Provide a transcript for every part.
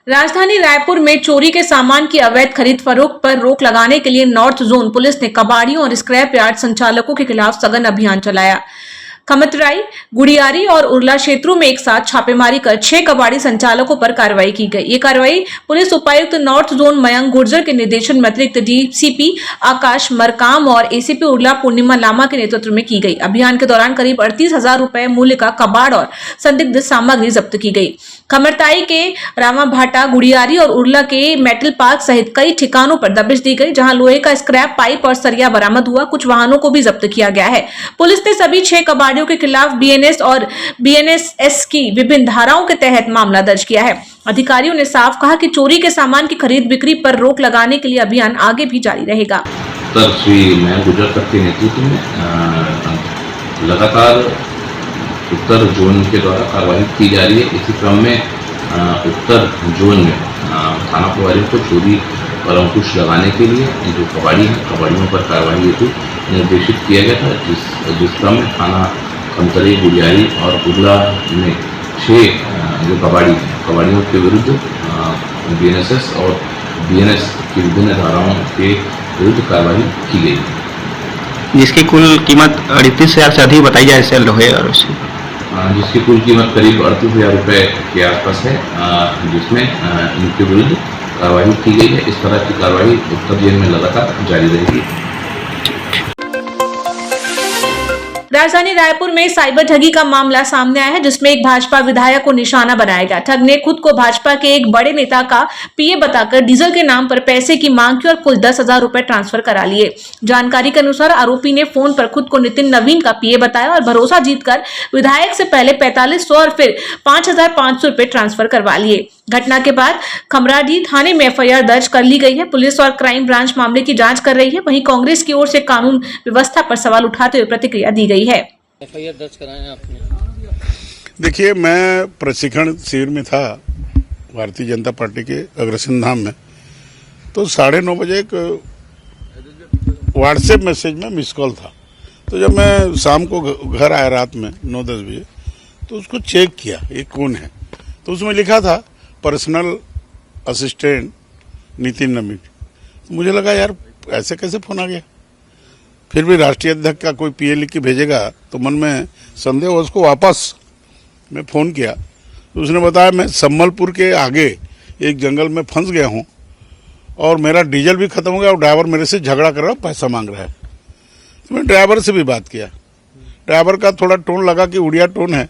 राजधानी रायपुर में चोरी के सामान की अवैध खरीद फरोख्त पर रोक लगाने के लिए नॉर्थ जोन पुलिस ने कबाड़ियों और स्क्रैप यार्ड संचालकों के खिलाफ सघन अभियान चलाया। खमतराई, गुड़ियारी और उरला क्षेत्रों में एक साथ छापेमारी कर 6 कबाड़ी संचालकों पर कार्रवाई की गई। ये कार्रवाई पुलिस उपायुक्त नॉर्थ जोन मयंक गुर्जर के निर्देशन में अतिरिक्त डीसीपी आकाश मरकाम और एसीपी उरला पूर्णिमा लामा के नेतृत्व में की गई। अभियान के दौरान करीब 38,000 रुपए मूल्य का कबाड़ और संदिग्ध सामग्री जब्त की गई। खमरताई के रामा भाटा, गुड़ियारी और उरला के मेटल पार्क सहित कई ठिकानों पर दबिश दी गई, जहां लोहे का स्क्रैप, पाइप और सरिया बरामद हुआ। कुछ वाहनों को भी जब्त किया गया है। पुलिस ने सभी 6 कबाड़ियों के खिलाफ बीएनएस और बीएनएसएस की विभिन्न धाराओं के तहत मामला दर्ज किया है। अधिकारियों ने साफ कहा कि चोरी के सामान की खरीद बिक्री पर रोक लगाने के लिए अभियान आगे भी जारी रहेगा। श्री मयंक गुर्जर के नेतृत्व में लगातार उत्तर जोन के द्वारा कार्रवाई की जा रही है। इसी क्रम में उत्तर जोन में थाना प्रभारियों को चोरी पर अंकुश लगाने के लिए जो कबाड़ी हैं, कबाड़ियों पर कार्रवाई हेतु निर्देशित किया गया था, जिस क्रम में थाना खमतराई, गुड़ियारी और उरला में 6 जो कबाड़ियों के विरुद्ध बीएनएसएस और बीएनएस की विभिन्न धाराओं के विरुद्ध कार्रवाई की गई, जिसकी कुल कीमत 38,000 से अधिक बताई जाए से लोहे और जिसकी कुल कीमत करीब 38,000 रुपये के आसपास है, जिसमें इनके विरुद्ध कार्रवाई की गई है। इस तरह की कार्रवाई उत्तर जेल में लगातार जारी रहेगी। राजधानी रायपुर में साइबर ठगी का मामला सामने आया है, जिसमें एक भाजपा विधायक को निशाना बनाया गया। ठग ने खुद को भाजपा के एक बड़े नेता का पीए बताकर डीजल के नाम पर पैसे की मांग की और कुल 10,000 रुपए ट्रांसफर करा लिए। जानकारी के अनुसार आरोपी ने फोन पर खुद को नितिन नवीन का पीए बताया और भरोसा जीतकर विधायक से पहले 4500 और फिर 5,500 रुपए ट्रांसफर करवा लिए। घटना के बाद खमराडी थाने में एफआईआर दर्ज कर ली गई है। पुलिस और क्राइम ब्रांच मामले की जांच कर रही है। वहीं कांग्रेस की ओर से कानून व्यवस्था पर सवाल उठाते हुए प्रतिक्रिया दी गई है। एफआईआर दर्ज कराया आपने? देखिए, मैं प्रशिक्षण शिविर में था भारतीय जनता पार्टी के अग्रसेन धाम में, तो 9:30 बजे एक व्हाट्सएप मैसेज में मिस कॉल था। तो जब मैं शाम को घर आया रात में 9-10 बजे, तो उसको चेक किया ये कौन है। तो उसमें लिखा था पर्सनल असिस्टेंट नितिन नवीन। मुझे लगा यार ऐसे कैसे फोन आ गया। फिर भी राष्ट्रीय अध्यक्ष का कोई पीए लिख के भेजेगा तो मन में संदेह हो। उसको वापस मैं फ़ोन किया तो उसने बताया मैं सम्मलपुर के आगे एक जंगल में फंस गया हूँ और मेरा डीजल भी खत्म हो गया और ड्राइवर मेरे से झगड़ा कर रहा है, पैसा मांग रहा है। तो मैं ड्राइवर से भी बात किया। ड्राइवर का थोड़ा टोन लगा कि उड़िया टोन है,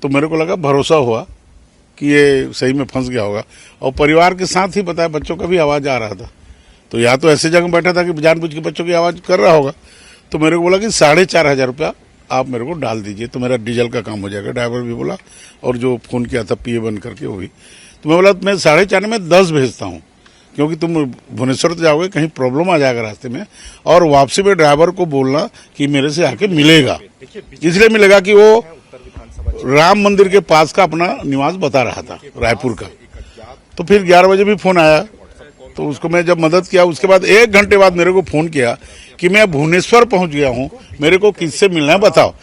तो मेरे को लगा भरोसा हुआ कि ये सही में फंस गया होगा। और परिवार के साथ ही बताया, बच्चों का भी आवाज़ आ रहा था। तो या तो ऐसे जगह बैठा था कि जानबूझ के बच्चों की आवाज़ कर रहा होगा। तो मेरे को बोला कि 4,500 रुपया आप मेरे को डाल दीजिए तो मेरा डीजल का काम हो जाएगा। ड्राइवर भी बोला और जो फ़ोन किया था पीए बन करके वो भी। तो मैं बोला मैं 4,500 में 10 भेजता हूँ, क्योंकि तुम भुवनेश्वर तो जाओगे, कहीं प्रॉब्लम आ जाएगा रास्ते में। और वापसी में ड्राइवर को बोलना कि मेरे से आके मिलेगा, इसलिए मिलेगा कि वो राम मंदिर के पास का अपना निवास बता रहा था रायपुर का। तो फिर 11 बजे भी फ़ोन आया, तो उसको मैं जब मदद किया, उसके बाद 1 घंटे बाद मेरे को फ़ोन किया कि मैं भुवनेश्वर पहुंच गया हूं, मेरे को किससे मिलना है बताओ।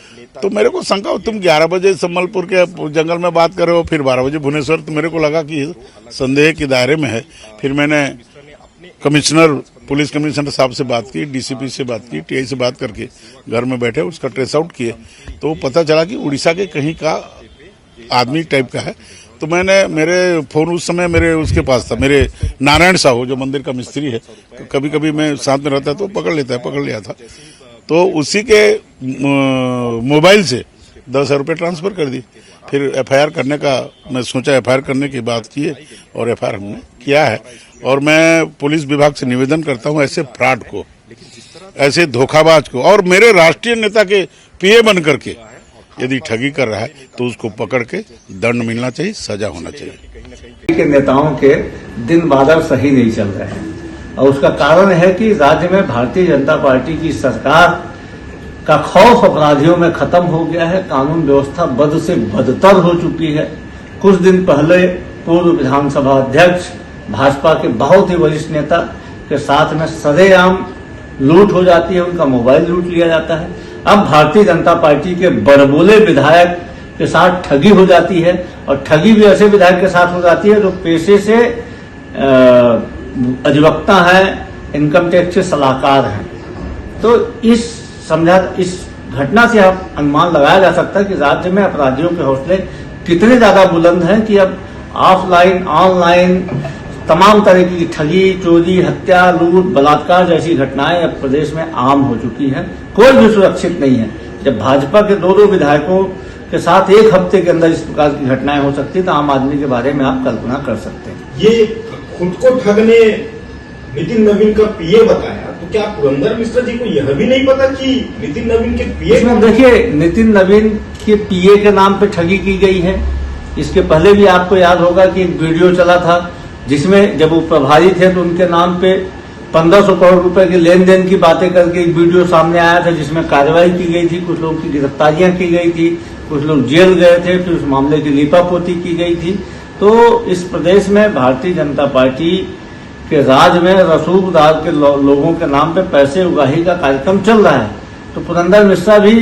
तो मेरे को शंका हो, तुम 11 बजे सम्मलपुर के जंगल में बात कर रहे हो, फिर 12 बजे भुवनेश्वर। तो मेरे को लगा कि संदेह के दायरे में है। फिर मैंने पुलिस कमिश्नर साहब से बात की, डीसीपी से बात की, टीआई से बात करके घर में बैठे उसका ट्रेस आउट किए। तो पता चला कि उड़ीसा के कहीं का आदमी टाइप का है। तो मैंने मेरे फ़ोन उस समय मेरे उसके पास था, मेरे नारायण साहू जो मंदिर का मिस्त्री है, कभी कभी मैं साथ में रहता तो पकड़ लिया था। तो उसी के मोबाइल से 10,000 रुपये ट्रांसफ़र कर दी। फिर एफआईआर करने का मैं सोचा, एफआईआर करने की बात की है और एफआईआर हमने किया है। और मैं पुलिस विभाग से निवेदन करता हूँ ऐसे फ्रॉड को, ऐसे धोखाबाज को, और मेरे राष्ट्रीय नेता के पीए बन करके यदि ठगी कर रहा है तो उसको पकड़ के दंड मिलना चाहिए, सजा होना चाहिए। के नेताओं के दिन बादल सही नहीं चल रहे हैं और उसका कारण है कि राज्य में भारतीय जनता पार्टी की सरकार का खौफ अपराधियों में खत्म हो गया है। कानून व्यवस्था बद से बदतर हो चुकी है। कुछ दिन पहले पूर्व विधानसभा अध्यक्ष भाजपा के बहुत ही वरिष्ठ नेता के साथ में सरेआम लूट हो जाती है, उनका मोबाइल लूट लिया जाता है। अब भारतीय जनता पार्टी के बड़बोले विधायक के साथ ठगी हो जाती है, और ठगी भी ऐसे विधायक के साथ हो जाती है जो पेशे से अधिवक्ता है, इनकम टैक्स के सलाहकार हैं। तो इस घटना से आप अनुमान लगाया जा सकता है कि राज्य में अपराधियों के हौसले कितने ज्यादा बुलंद हैं कि अब ऑफलाइन, ऑनलाइन तमाम तरीके की ठगी, चोरी, हत्या, लूट, बलात्कार जैसी घटनाएं अब प्रदेश में आम हो चुकी हैं। कोई भी सुरक्षित नहीं है। जब भाजपा के दो विधायकों के साथ एक हफ्ते के अंदर इस प्रकार की घटनाएं हो सकती है तो आम आदमी के बारे में आप कल्पना कर सकते हैं। ये खुद को ठग ने नितिन नवीन का पीए बताया, तो क्या पुरंदर मिश्रा जी को यह भी नहीं पता कि नितिन नवीन के पीए? इसमें देखिए, नितिन नवीन के पीए के नाम पे ठगी की गई है। इसके पहले भी आपको याद होगा कि एक वीडियो चला था जिसमें जब वो प्रभारी थे तो उनके नाम पे 1500 करोड़ रुपए के लेन देन की बातें करके एक वीडियो सामने आया था जिसमें कार्रवाई की गई थी, कुछ लोगों की गिरफ्तारियां की गई थी, कुछ लोग जेल गए थे, फिर उस मामले की लीपापोती की गई थी। तो इस प्रदेश में भारतीय जनता पार्टी के राज में रसूखदार के लोगों के नाम पे पैसे उगाही का कार्यक्रम चल रहा है। तो पुरंदर मिश्रा भी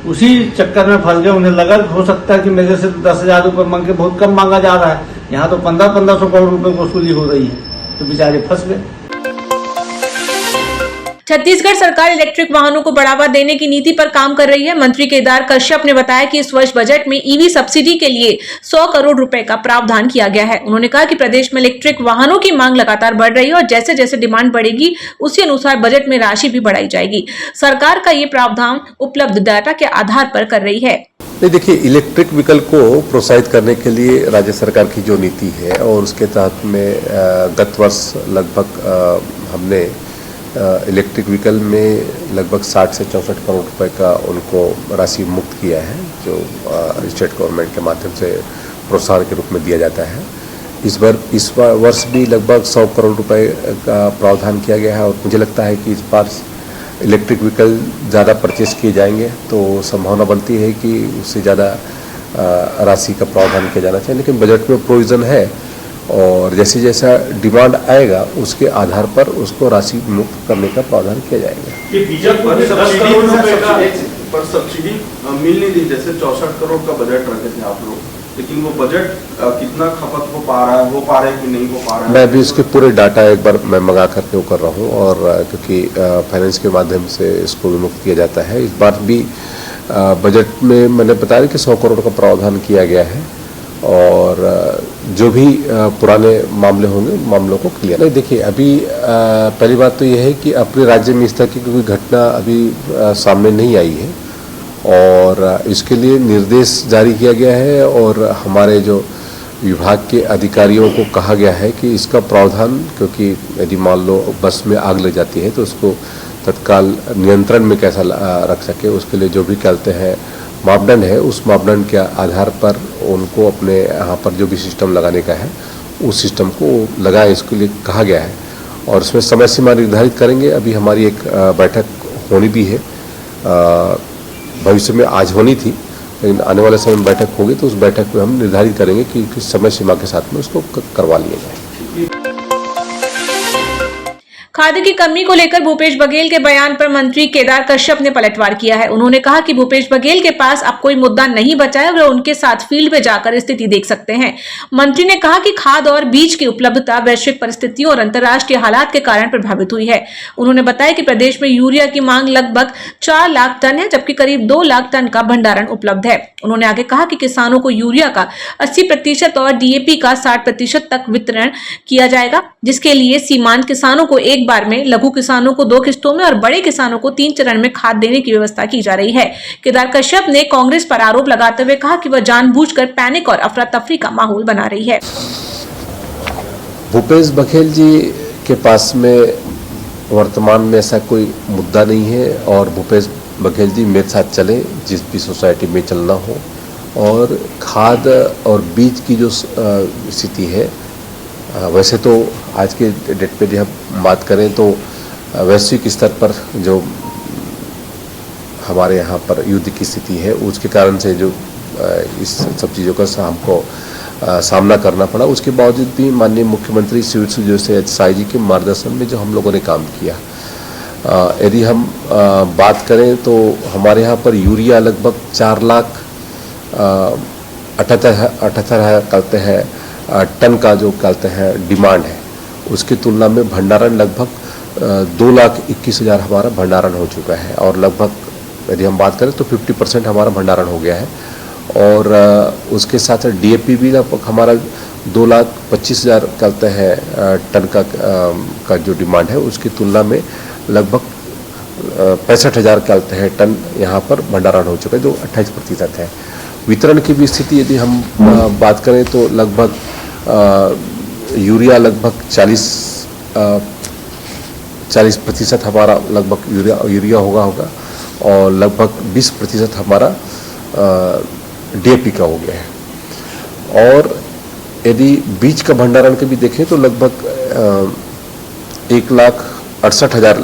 उसी चक्कर में फंस गए। उन्हें लगा हो सकता है कि मेरे से 10,000 रुपये मांग के बहुत कम मांगा जा रहा है, यहाँ तो 1500 करोड़ रुपए की वसूली हो रही है, तो बेचारे फंस गए। छत्तीसगढ़ सरकार इलेक्ट्रिक वाहनों को बढ़ावा देने की नीति पर काम कर रही है। मंत्री केदार कश्यप ने बताया कि इस वर्ष बजट में ईवी सब्सिडी के लिए 100 करोड़ रुपए का प्रावधान किया गया है। उन्होंने कहा कि प्रदेश में इलेक्ट्रिक वाहनों की मांग लगातार बढ़ रही है और जैसे जैसे डिमांड बढ़ेगी उसी अनुसार बजट में राशि भी बढ़ाई जाएगी। सरकार का ये प्रावधान उपलब्ध डाटा के आधार पर कर रही है। देखिए, इलेक्ट्रिक व्हीकल को प्रोत्साहित करने के लिए राज्य सरकार की जो नीति है और उसके तहत में गत वर्ष लगभग हमने इलेक्ट्रिक व्हीकल में लगभग 60 से 64 करोड़ रुपए का उनको राशि मुक्त किया है, जो स्टेट गवर्नमेंट के माध्यम से प्रोत्साहन के रूप में दिया जाता है। इस वर्ष भी लगभग 100 करोड़ रुपए का प्रावधान किया गया है और मुझे लगता है कि इस बार इलेक्ट्रिक व्हीकल ज़्यादा परचेस किए जाएंगे तो संभावना बनती है कि उससे ज़्यादा राशि का प्रावधान किया जाना चाहिए। लेकिन बजट में प्रोविज़न है और जैसे जैसा डिमांड आएगा उसके आधार पर उसको राशि मुक्त करने का प्रावधान किया जाएगा। ये बीजापुर में 10 करोड़ रुपए का पर सब्सिडी मिल नहीं रही, जैसे 64 करोड़ का बजट रखे थे आप लोग, लेकिन वो बजट कितना खपत हो पा रहा है कि नहीं हो पा रहा है? मैं अभी इसके पूरे डाटा एक बार मैं मंगा करके वो कर रहा हूँ और क्योंकि फाइनेंस के माध्यम से इसको भी मुक्त किया जाता है। इस बार भी बजट में मैंने बताया कि 100 करोड़ का प्रावधान किया गया है और जो भी पुराने मामले होंगे मामलों को क्लियर। नहीं, देखिए, अभी पहली बात तो यह है कि अपने राज्य में इस तरह की कोई घटना अभी सामने नहीं आई है और इसके लिए निर्देश जारी किया गया है और हमारे जो विभाग के अधिकारियों को कहा गया है कि इसका प्रावधान, क्योंकि यदि मान लो बस में आग लग जाती है तो उसको तत्काल नियंत्रण में कैसा रख सके, उसके लिए जो भी कहते हैं मापदंड है, उस मापदंड के आधार पर उनको अपने यहाँ पर जो भी सिस्टम लगाने का है उस सिस्टम को लगाए, इसके लिए कहा गया है और उसमें समय सीमा निर्धारित करेंगे। अभी हमारी एक बैठक होनी भी है, भविष्य में आज होनी थी लेकिन आने वाले समय में बैठक होगी तो उस बैठक में हम निर्धारित करेंगे कि किस समय सीमा के साथ में उसको करवा लिया जाए। खाद्य की कमी को लेकर भूपेश बघेल के बयान पर मंत्री केदार कश्यप ने पलटवार किया है। उन्होंने कहा कि भूपेश बघेल के पास अब कोई मुद्दा नहीं बचा है, वे उनके साथ फील्ड में जाकर स्थिति देख सकते हैं। मंत्री ने कहा कि खाद और बीज की उपलब्धता वैश्विक परिस्थितियों और अंतर्राष्ट्रीय हालात के कारण प्रभावित हुई है। उन्होंने बताया कि प्रदेश में यूरिया की मांग लगभग 4 लाख टन है, जबकि करीब 2 लाख टन का भंडारण उपलब्ध है। उन्होंने आगे कहा कि किसानों को यूरिया का 80% और डीएपी का 60% तक वितरण किया जाएगा, जिसके लिए सीमांत किसानों को एक बार में, लघु किसानों को 2 किस्तों में और बड़े किसानों को 3 चरण में खाद देने की व्यवस्था की जा रही है। केदार कश्यप ने कांग्रेस पर आरोप लगाते हुए कहा कि वह जानबूझकर पैनिक और अफरा तफरी का माहौल बना रही है। भूपेश बघेल जी के पास में वर्तमान में ऐसा कोई मुद्दा नहीं है और भूपेश बघेल जी मेरे साथ चले जिस भी सोसाइटी में चलना हो, और खाद और बीज की जो स्थिति है, वैसे तो आज के डेट पे जब हम बात करें तो वैश्विक स्तर पर जो हमारे यहाँ पर युद्ध की स्थिति है उसके कारण से जो इस सब चीज़ों का हमको सामना करना पड़ा, उसके बावजूद भी माननीय मुख्यमंत्री शिव सुजय साई जी के मार्गदर्शन में जो हम लोगों ने काम किया, यदि हम बात करें तो हमारे यहाँ पर यूरिया लगभग 4 लाख 78 कहते हैं टन का जो कहते हैं डिमांड है, उसकी तुलना में भंडारण लगभग 2,21,000 हमारा भंडारण हो चुका है। और लगभग यदि हम बात करें तो 50% हमारा भंडारण हो गया है। और उसके साथ DAP भी लगभग हमारा 2,25,000 कहते हैं टन का जो डिमांड है, उसकी तुलना में लगभग 65,000 कहते हैं टन यहाँ पर भंडारण हो चुका है, जो 28% है। वितरण की भी स्थिति यदि हम बात करें तो लगभग यूरिया लगभग 40% हमारा लगभग यूरिया होगा और लगभग 20% हमारा DAP का हो गया है। और यदि बीज का भंडारण के भी देखें तो लगभग 1,68,000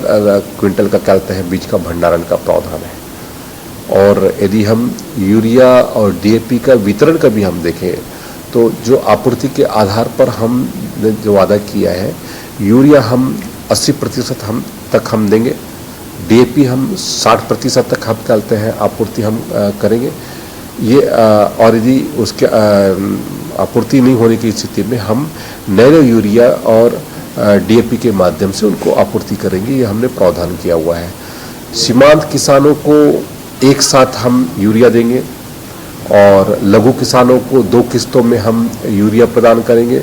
क्विंटल का कहते हैं बीज का भंडारण का प्रावधान है। और यदि हम यूरिया और DAP का वितरण का भी हम देखें तो जो आपूर्ति के आधार पर हमने जो वादा किया है, यूरिया हम 80% हम देंगे, DAP हम 60% तक हम कहते हैं आपूर्ति हम करेंगे। ये और यदि उसके आपूर्ति नहीं होने की स्थिति में हम नैनो यूरिया और DAP के माध्यम से उनको आपूर्ति करेंगे, ये हमने प्रावधान किया हुआ है। सीमांत किसानों को एक साथ हम यूरिया देंगे और लघु किसानों को 2 किस्तों में हम यूरिया प्रदान करेंगे।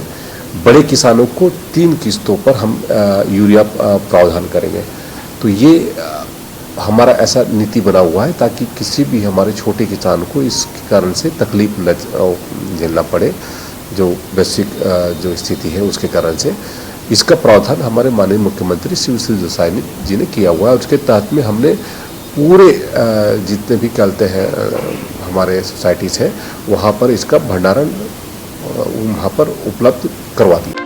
बड़े किसानों को 3 किस्तों पर हम यूरिया प्रावधान करेंगे। तो ये हमारा ऐसा नीति बना हुआ है ताकि किसी भी हमारे छोटे किसान को इस कारण से तकलीफ न झेलना पड़े, जो वैश्विक जो स्थिति है उसके कारण से। इसका प्रावधान हमारे माननीय मुख्यमंत्री शिवराज सिंह चौहान जी ने किया हुआ है। उसके तहत में हमने पूरे जितने भी कहते हैं हमारे सोसाइटीज़ हैं वहाँ पर इसका भंडारण वहाँ पर उपलब्ध करवा दिया।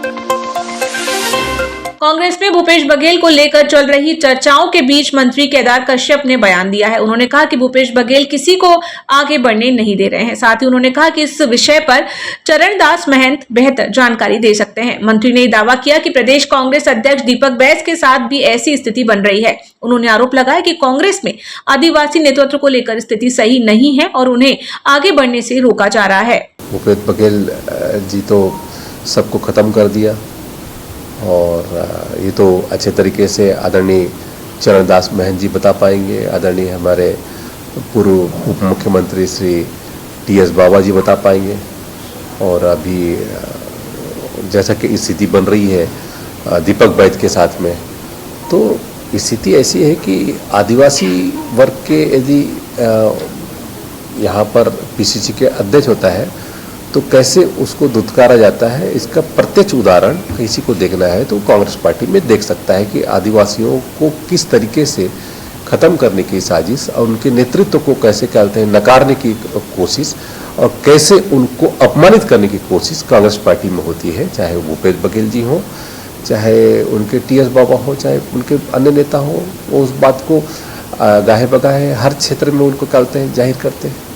कांग्रेस में भूपेश बघेल को लेकर चल रही चर्चाओं के बीच मंत्री केदार कश्यप ने बयान दिया है। उन्होंने कहा कि भूपेश बघेल किसी को आगे बढ़ने नहीं दे रहे हैं। साथ ही उन्होंने कहा कि इस विषय पर चरणदास महंत बेहतर जानकारी दे सकते हैं। मंत्री ने दावा किया कि प्रदेश कांग्रेस अध्यक्ष दीपक बैस के साथ भी ऐसी स्थिति बन रही है। उन्होंने आरोप लगाया कि कांग्रेस में आदिवासी नेतृत्व को लेकर स्थिति सही नहीं है और उन्हें आगे बढ़ने से रोका जा रहा है। भूपेश बघेल जी तो सबको खत्म कर दिया और ये तो अच्छे तरीके से आदरणीय चरणदास महंत जी बता पाएंगे, आदरणीय हमारे पूर्व उप मुख्यमंत्री श्री TS बाबा जी बता पाएंगे। और अभी जैसा कि स्थिति बन रही है दीपक बैस के साथ में, तो स्थिति ऐसी है कि आदिवासी वर्ग के यदि यहाँ पर PCC के अध्यक्ष होता है तो कैसे उसको दुत्कारा जाता है, इसका प्रत्यक्ष उदाहरण किसी को देखना है तो कांग्रेस पार्टी में देख सकता है कि आदिवासियों को किस तरीके से ख़त्म करने की साजिश और उनके नेतृत्व को कैसे कहते हैं नकारने की कोशिश और कैसे उनको अपमानित करने की कोशिश कांग्रेस पार्टी में होती है। चाहे वो भूपेश बघेल जी हो, चाहे उनके TS बाबा हो, चाहे उनके अन्य नेता हो, वो उस बात को गाहे बगाहे हर क्षेत्र में उनको कहते हैं, जाहिर करते हैं।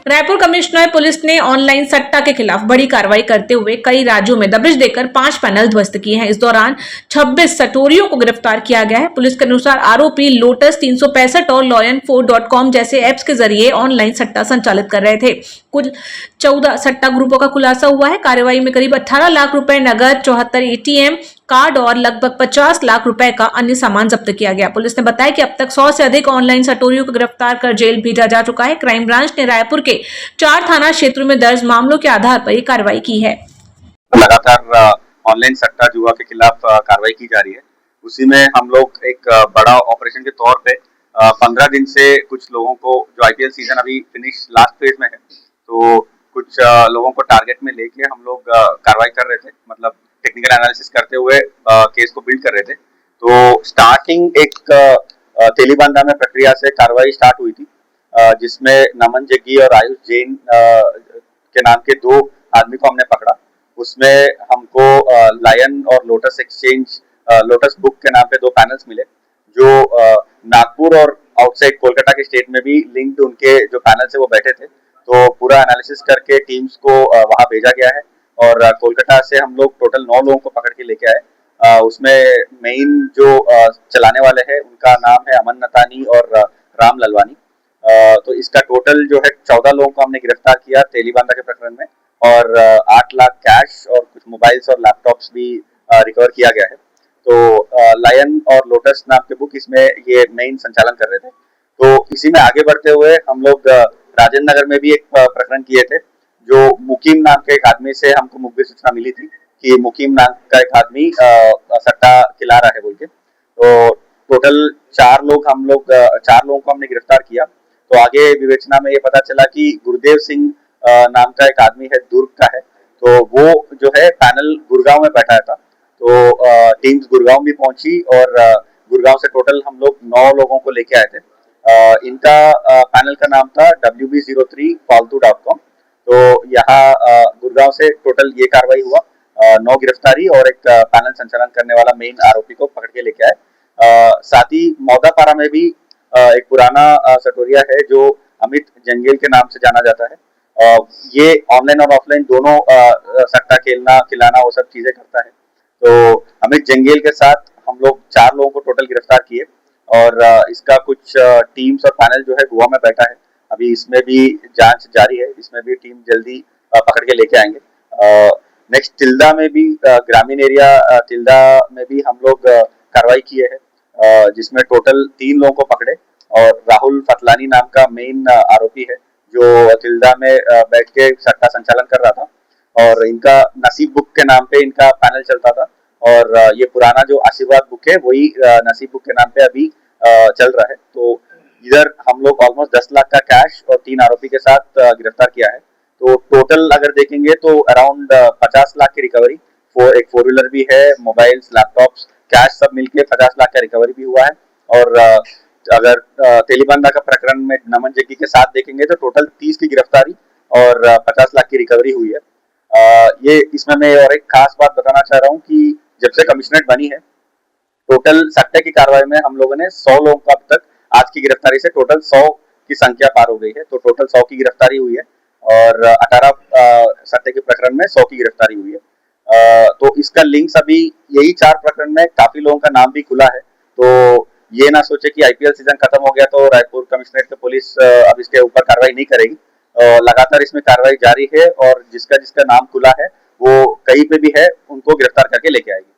रायपुर कमिश्नर पुलिस ने ऑनलाइन सट्टा के खिलाफ बड़ी कार्रवाई करते हुए कई राज्यों में दबिश देकर 5 पैनल ध्वस्त किए हैं। इस दौरान 26 सटोरियों को गिरफ्तार किया गया है। पुलिस के अनुसार आरोपी लोटस 365 और lionfour.com जैसे ऐप्स के जरिए ऑनलाइन सट्टा संचालित कर रहे थे। कुल 14 सट्टा ग्रुपों का खुलासा हुआ है। कार्रवाई में करीब 18 लाख रुपए नगद, 74 ATM कार्ड और लगभग 50 लाख रुपए का अन्य सामान जब्त किया गया। पुलिस ने बताया कि अब तक 100 से अधिक ऑनलाइन सटोरियों को गिरफ्तार कर जेल भेजा जा चुका है। क्राइम ब्रांच ने रायपुर के 4 थाना क्षेत्रों में दर्ज मामलों के आधार पर ये कार्रवाई की है। लगातार ऑनलाइन सट्टा जुआ के खिलाफ कार्रवाई की जा रही है। उसी में हम लोग एक बड़ा ऑपरेशन के तौर पे 15 दिन से कुछ लोगों को, जो IPL सीजन अभी फिनिश लास्ट फेज में है, तो कुछ लोगों को टारगेट में लेके हम लोग कार्रवाई कर रहे थे, मतलब टेक्निकल एनालिसिस करते हुए केस को बिल्ड कर रहे थे। तो स्टार्टिंग एक तेलीबांधा में प्रक्रिया से कार्रवाई स्टार्ट हुई थी, जिसमें नमन जग्गी और आयुष जैन के नाम के 2 आदमी को हमने पकड़ा। उसमें हमको लायन और लोटस एक्सचेंज, लोटस बुक के नाम पे 2 पैनल्स मिले, जो नागपुर और आउटसाइड कोलकाता के स्टेट में भी लिंक्ड उनके जो पैनल से वो बैठे थे। तो पूरा एनालिसिस करके टीम्स को वहां भेजा गया है और कोलकाता से हम लोग टोटल 9 लोगों को पकड़ के लेके आए। उसमें मेन जो चलाने वाले हैं उनका नाम है अमन नतानी और राम ललवानी। तो इसका टोटल जो है 14 लोगों को हमने गिरफ्तार किया तेलीबांधा के प्रकरण में, और 8 लाख कैश और कुछ मोबाइल्स और लैपटॉप्स भी रिकवर किया गया है। तो लायन और लोटस नाम के बुक इसमें ये मेन संचालन कर रहे थे। तो इसी में आगे बढ़ते हुए हम लोग राजेंद्र नगर में भी एक प्रकरण किए थे, जो मुकीम नाम के एक आदमी से हमको मुखबिर सूचना मिली थी कि मुकीम नाम का एक आदमी सट्टा खिला रहा है बोल के। तो टोटल 4 लोगों को हमने गिरफ्तार किया। तो आगे विवेचना में ये पता चला कि गुरुदेव सिंह नाम का एक आदमी है, दुर्ग का है। तो वो जो है पैनल गुड़गांव में बैठा था। तो टीम्स गुड़गांव भी पहुंची और गुड़गांव से टोटल हम लोग 9 लोगों को लेके आए थे। इनका पैनल का नाम था WB03faltu.com। तो यहाँ गुड़गांव से टोटल ये कार्रवाई हुआ, 9 गिरफ्तारी और एक पैनल संचालन करने वाला मेन आरोपी को पकड़ के लेके आए। साथ ही मौदापारा में भी एक पुराना सटोरिया है जो अमित जंगेल के नाम से जाना जाता है। ये ऑनलाइन और ऑफलाइन दोनों सट्टा खेलना खिलाना वो सब चीजें करता है। तो अमित जंगेल के साथ हम लोग 4 लोगों को टोटल गिरफ्तार किए और इसका कुछ टीम्स और पैनल जो है गोवा में बैठा है। अभी इसमें भी जांच जारी है, इसमें भी टीम जल्दी पकड़ के लेके आएंगे। नेक्स्ट तिल्दा में भी ग्रामीण एरिया तिल्दा में भी हम लोग कार्रवाई किए हैं, जिसमें टोटल 3 लोगों को पकड़े और राहुल फतलानी नाम का मेन आरोपी है जो तिल्दा में बैठ के सट्टा संचालन कर रहा था। और इनका नसीब बुक के नाम पे इनका पैनल चलता था और ये पुराना जो आशीर्वाद बुक है वही नसीब बुक के नाम पे अभी चल रहा है। तो इधर हम लोग ऑलमोस्ट 10 लाख का कैश और 3 आरोपी के साथ गिरफ्तार किया है। तो टोटल अगर देखेंगे तो अराउंड 50 लाख की रिकवरी, एक 4 व्हीलर भी है, मोबाइल्स, लैपटॉप्स, कैश सब मिलके 50 लाख का रिकवरी भी हुआ है। और अगर तेलीबांधा का प्रकरण में नमन जग्गी के साथ देखेंगे तो टोटल 30 की गिरफ्तारी और 50 लाख की रिकवरी हुई है। ये इसमें मैं और एक खास बात बताना चाह रहा हूँ कि जब से कमिश्नरेट बनी है टोटल सट्टे की कार्रवाई में हम लोगों ने 100 लोगों को अब तक आज की गिरफ्तारी से टोटल 100 की संख्या पार हो गई है। तो टोटल 100 की गिरफ्तारी हुई है और 18 सट्टे के प्रकरण में 100 की गिरफ्तारी हुई है। तो इसका लिंक्स अभी यही 4 प्रकरण में काफी लोगों का नाम भी खुला है। तो ये ना सोचे कि IPL सीजन खत्म हो गया तो रायपुर कमिश्नरेट की पुलिस अब इसके ऊपर कार्रवाई नहीं करेगी। लगातार इसमें कार्रवाई जारी है और जिसका जिसका नाम खुला है वो कहीं पे भी है उनको गिरफ्तार करके लेके आएगी।